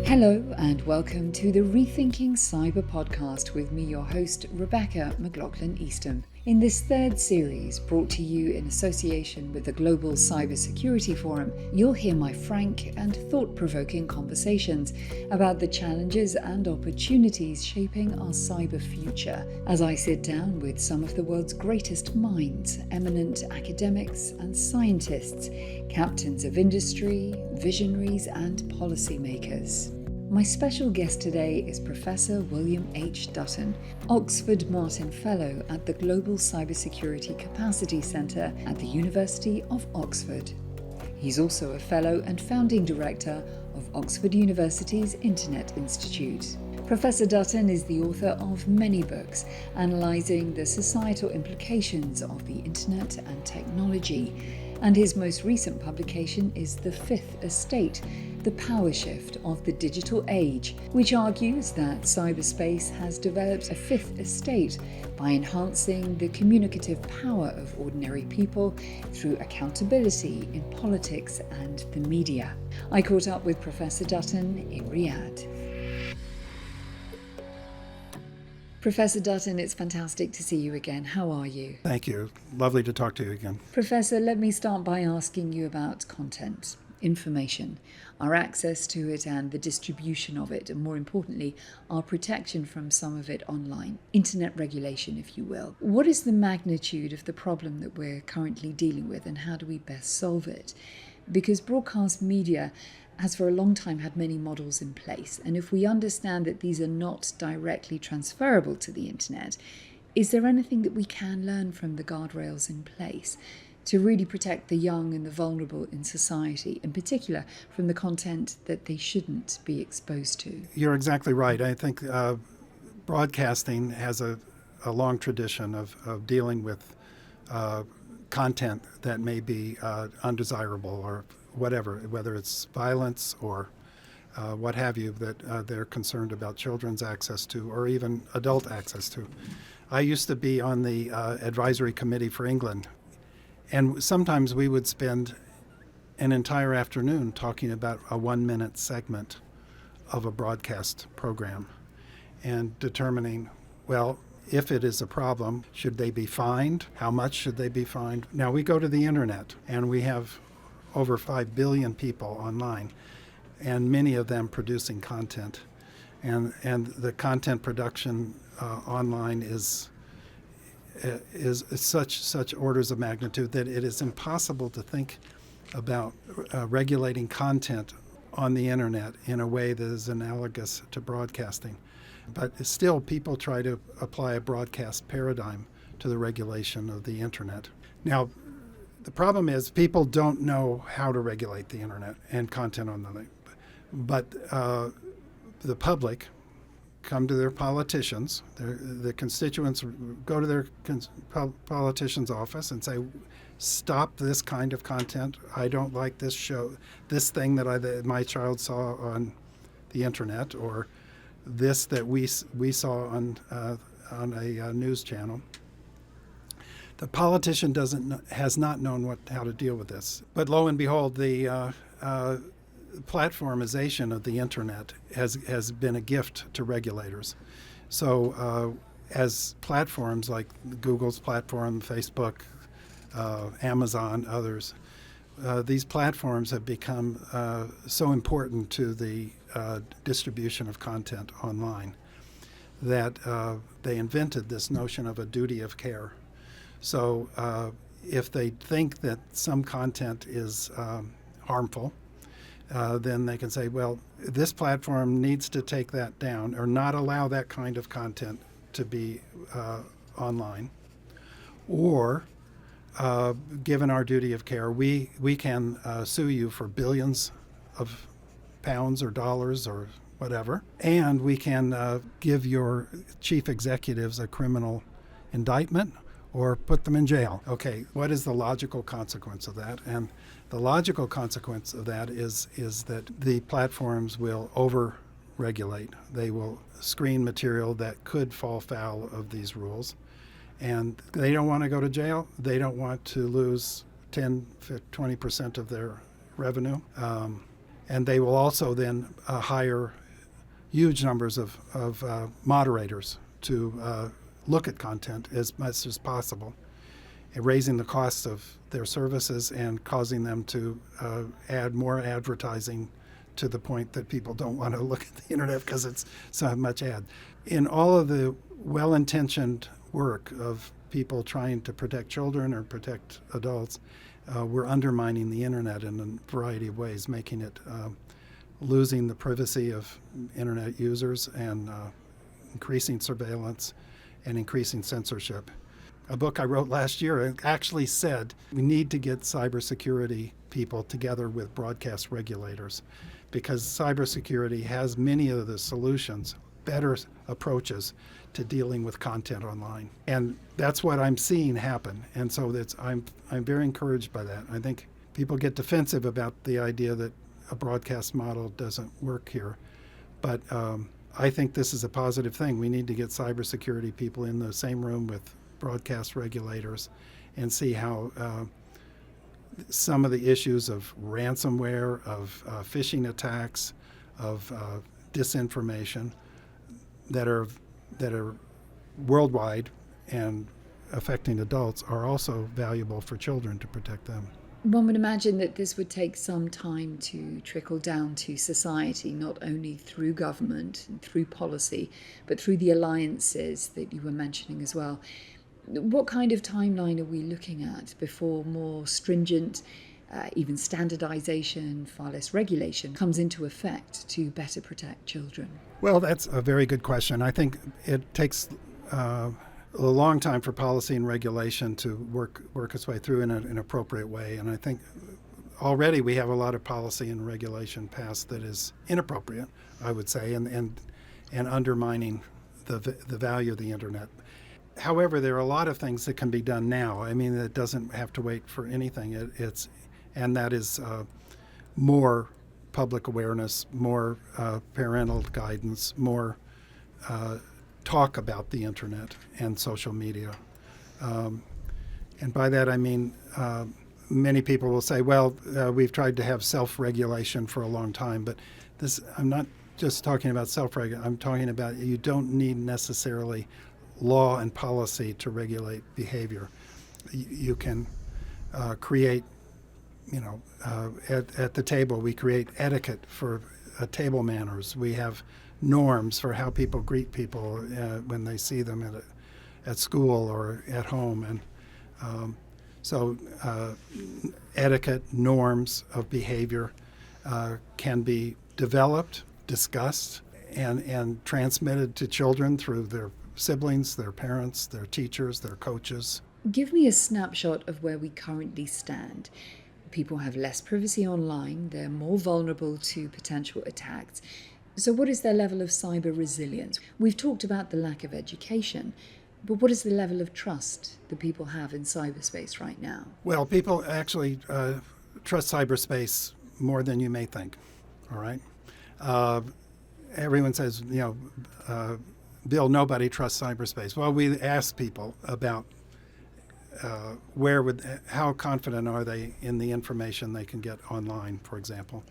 Hello and welcome to the Rethinking Cyber podcast with me, your host, Rebecca McLaughlin-Eastham. In this third series, brought to you in association with the Global Cybersecurity Forum, you'll hear my frank and thought-provoking conversations about the challenges and opportunities shaping our cyber future, as I sit down with some of the world's greatest minds, eminent academics and scientists, captains of industry, visionaries and policymakers. My special guest today is Professor William H. Dutton, Oxford Martin Fellow at the Global Cybersecurity Capacity Centre at the University of Oxford. He's also a Fellow and Founding Director of Oxford University's Internet Institute. Professor Dutton is the author of many books analysing the societal implications of the Internet and technology, and his most recent publication is The Fifth Estate, The Power Shift of the Digital Age, which argues that cyberspace has developed a fifth estate by enhancing the communicative power of ordinary people through accountability in politics and the media. I caught up with Professor Dutton in Riyadh. Professor Dutton, it's fantastic to see you again. How are you? Thank you. Lovely to talk to you again. Professor, let me start by asking you about content, information, our access to it and the distribution of it, and more importantly, our protection from some of it online, internet regulation, if you will. What is the magnitude of the problem that we're currently dealing with, and how do we best solve it? Because broadcast media has for a long time had many models in place, and if we understand that these are not directly transferable to the internet, is there anything that we can learn from the guardrails in place to really protect the young and the vulnerable in society, in particular from the content that they shouldn't be exposed to? You're exactly right. I think broadcasting has a long tradition of dealing with content that may be undesirable or whatever, whether it's violence or what have you, that they're concerned about children's access to or even adult access to. I used to be on the advisory committee for England, and sometimes we would spend an entire afternoon talking about a 1-minute segment of a broadcast program and determining, well, if it is a problem, should they be fined? How much should they be fined? Now we go to the internet and we have over 5 billion people online, and many of them producing content. And the content production online is such orders of magnitude that it is impossible to think about regulating content on the internet in a way that is analogous to broadcasting. But still, people try to apply a broadcast paradigm to the regulation of the internet. Now, the problem is people don't know how to regulate the internet and content on the internet. But the public come to their politicians, the constituents go to their politician's office and say, stop this kind of content. I don't like this show, this thing that my child saw on the internet, or this that we saw on a news channel. The politician has not known how to deal with this. But lo and behold, the platformization of the internet has been a gift to regulators. So as platforms like Google's platform, Facebook, Amazon, others, these platforms have become so important to the distribution of content online that they invented this notion of a duty of care. So if they think that some content is harmful, then they can say, well, this platform needs to take that down or not allow that kind of content to be online. Or, given our duty of care, we can sue you for billions of pounds or dollars or whatever, and we can give your chief executives a criminal indictment or put them in jail. Okay, what is the logical consequence of that? And the logical consequence of that is that the platforms will over-regulate. They will screen material that could fall foul of these rules. And they don't want to go to jail. They don't want to lose 10, 20% of their revenue. And they will also then hire huge numbers of moderators to look at content as much as possible, and raising the costs of their services and causing them to add more advertising to the point that people don't want to look at the internet because it's so much ad. In all of the well-intentioned work of people trying to protect children or protect adults, we're undermining the internet in a variety of ways, making it losing the privacy of internet users and increasing surveillance and increasing censorship. A book I wrote last year actually said we need to get cybersecurity people together with broadcast regulators, because cybersecurity has many of the solutions, better approaches to dealing with content online. And that's what I'm seeing happen. And so I'm very encouraged by that. I think people get defensive about the idea that a broadcast model doesn't work here. But I think this is a positive thing. We need to get cybersecurity people in the same room with broadcast regulators and see how some of the issues of ransomware, of phishing attacks, of disinformation that are worldwide and affecting adults are also valuable for children to protect them. One would imagine that this would take some time to trickle down to society, not only through government and through policy, but through the alliances that you were mentioning as well. What kind of timeline are we looking at before more stringent, even standardization, far less regulation comes into effect to better protect children? Well, that's a very good question. I think it takes a long time for policy and regulation to work its way through in an appropriate way. And I think already we have a lot of policy and regulation passed that is inappropriate, I would say, and undermining the value of the internet. However, there are a lot of things that can be done now. I mean, it doesn't have to wait for anything. And that is more public awareness, more parental guidance, more talk about the internet and social media. And by that I mean many people will say, well, we've tried to have self-regulation for a long time, but I'm not just talking about self-regulation. I'm talking about you don't need necessarily law and policy to regulate behavior. You can create, at the table we create etiquette for table manners. We have norms for how people greet people when they see them at school or at home. And so etiquette, norms of behavior can be developed, discussed, and transmitted to children through their siblings, their parents, their teachers, their coaches. Give me a snapshot of where we currently stand. People have less privacy online, they're more vulnerable to potential attacks. So what is their level of cyber resilience? We've talked about the lack of education, but what is the level of trust that people have in cyberspace right now? Well, people actually trust cyberspace more than you may think, all right? Everyone says, Bill, nobody trusts cyberspace. Well, we ask people about how confident are they in the information they can get online, for example.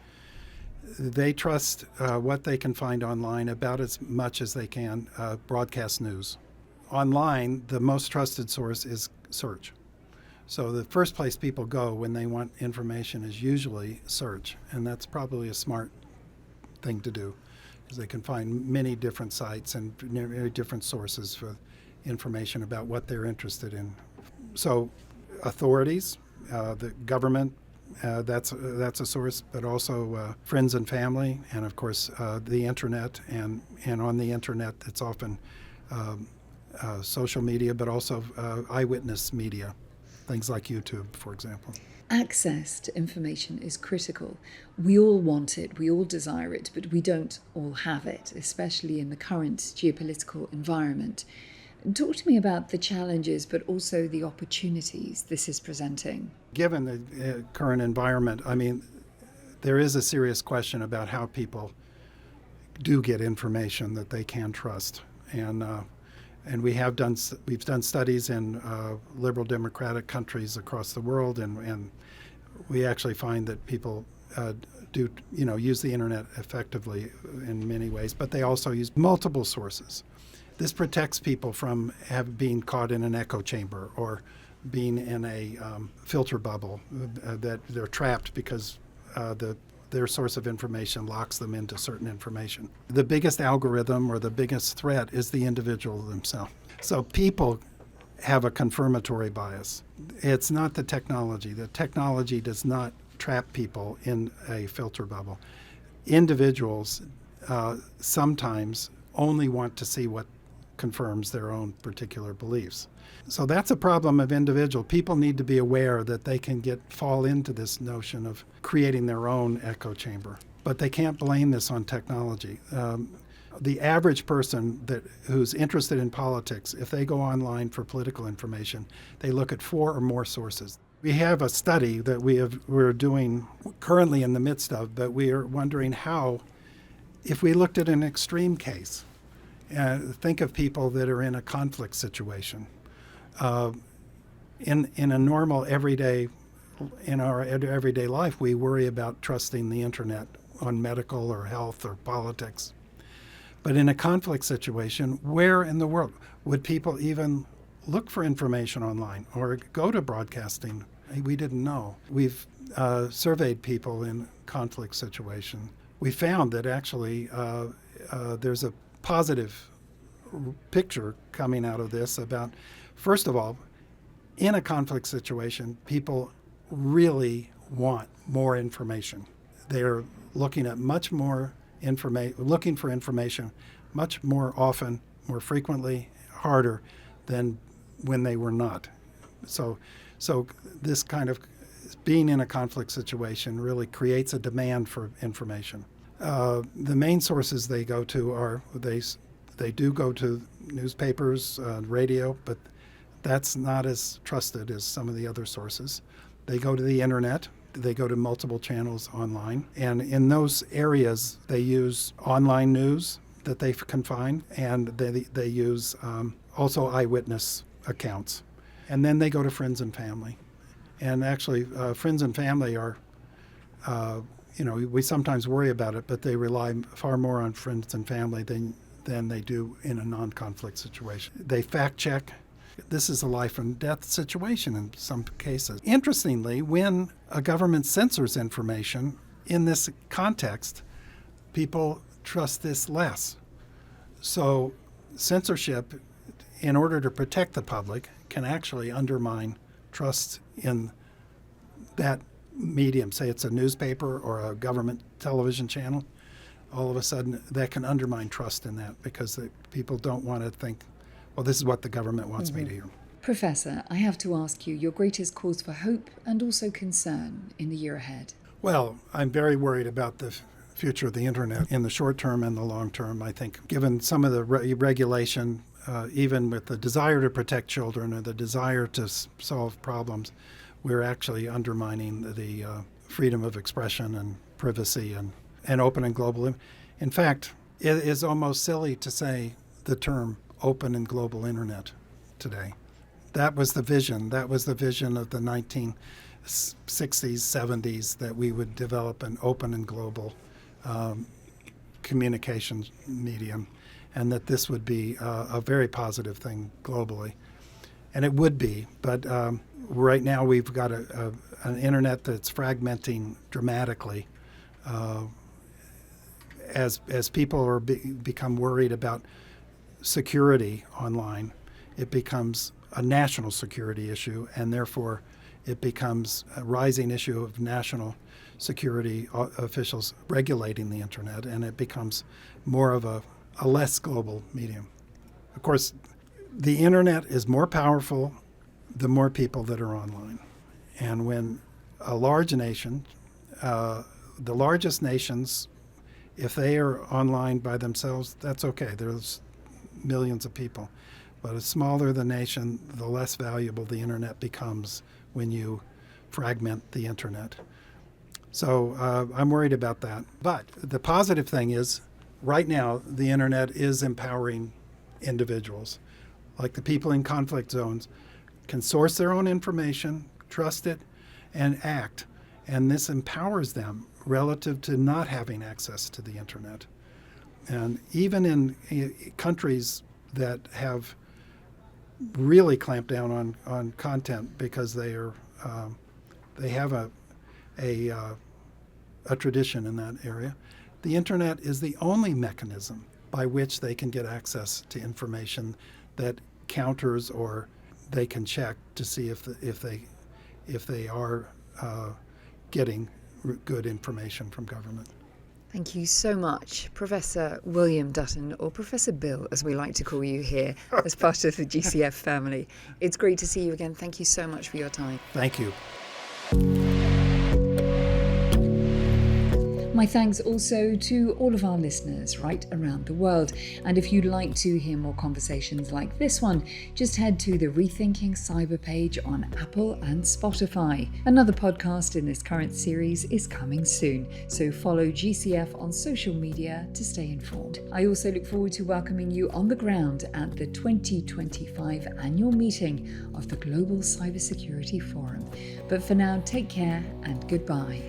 They trust what they can find online about as much as they can broadcast news. Online, the most trusted source is search. So the first place people go when they want information is usually search, and that's probably a smart thing to do, because they can find many different sites and very different sources for information about what they're interested in. So authorities, the government, that's a source, but also friends and family, and of course the internet, and on the internet it's often social media, but also eyewitness media, things like YouTube, for example. Access to information is critical. We all want it, we all desire it, but we don't all have it, especially in the current geopolitical environment. Talk to me about the challenges, but also the opportunities this is presenting. Given the current environment, I mean, there is a serious question about how people do get information that they can trust. And And we've done studies in liberal democratic countries across the world, and we actually find that people do use the internet effectively in many ways, but they also use multiple sources. This protects people from being caught in an echo chamber or being in a filter bubble, that they're trapped because their source of information locks them into certain information. The biggest algorithm or the biggest threat is the individual themselves. So people have a confirmatory bias. It's not the technology. The technology does not trap people in a filter bubble. Individuals sometimes only want to see what confirms their own particular beliefs. So that's a problem of individual. People need to be aware that they can fall into this notion of creating their own echo chamber. But they can't blame this on technology. The average person who's interested in politics, if they go online for political information, they look at 4 or more sources. We have a study that we're doing currently in the midst of, but we are wondering how, if we looked at an extreme case, think of people that are in a conflict situation. In a normal everyday life, we worry about trusting the internet on medical or health or politics. But in a conflict situation, where in the world would people even look for information online or go to broadcasting? We didn't know. We've surveyed people in conflict situation. We found that actually there's a positive picture coming out of this about, first of all, in a conflict situation, people really want more information. They're looking at much more looking for information much more often, more frequently, harder than when they were not. So this kind of being in a conflict situation really creates a demand for information. The main sources they go to are, they do go to newspapers, radio, but that's not as trusted as some of the other sources. They go to the internet. They go to multiple channels online. And in those areas, they use online news that they can find, and they use also eyewitness accounts. And then they go to friends and family. And actually, friends and family are, we sometimes worry about it, but they rely far more on friends and family than they do in a non-conflict situation. They fact check. This is a life and death situation in some cases. Interestingly, when a government censors information in this context, people trust this less. So censorship, in order to protect the public, can actually undermine trust in that medium. Say it's a newspaper or a government television channel. All of a sudden, that can undermine trust in that because people don't want to think, well, this is what the government wants me to hear. Professor, I have to ask you your greatest cause for hope and also concern in the year ahead. Well, I'm very worried about the future of the internet in the short term and the long term. I think given some of the regulation, even with the desire to protect children or the desire to solve problems, we're actually undermining the freedom of expression and privacy and open and global. In fact, it is almost silly to say the term open and global internet today. That was the vision. That was the vision of the 1960s, 70s, that we would develop an open and global communications medium, and that this would be a very positive thing globally. And it would be, but right now we've got an internet that's fragmenting dramatically. As people become worried about security online, it becomes a national security issue, and therefore it becomes a rising issue of national security officials regulating the internet, and it becomes more of a less global medium. Of course, the internet is more powerful the more people that are online. And when a large nation, the largest nations, if they are online by themselves, that's okay. There's millions of people. But the smaller the nation, the less valuable the internet becomes when you fragment the internet. So I'm worried about that. But the positive thing is, right now, the internet is empowering individuals. like the people in conflict zones, can source their own information, trust it, and act. And this empowers them relative to not having access to the internet. And even in countries that have really clamped down on content because they have a tradition in that area, the internet is the only mechanism by which they can get access to information that counters, or they can check to see if they are getting good information from government. Thank you so much, Professor William Dutton, or Professor Bill, as we like to call you here, as part of the GCF family. It's great to see you again. Thank you so much for your time. Thank you. My thanks also to all of our listeners right around the world. And if you'd like to hear more conversations like this one, just head to the Rethinking Cyber page on Apple and Spotify. Another podcast in this current series is coming soon, so follow GCF on social media to stay informed. I also look forward to welcoming you on the ground at the 2025 annual meeting of the Global Cybersecurity Forum. But for now, take care and goodbye.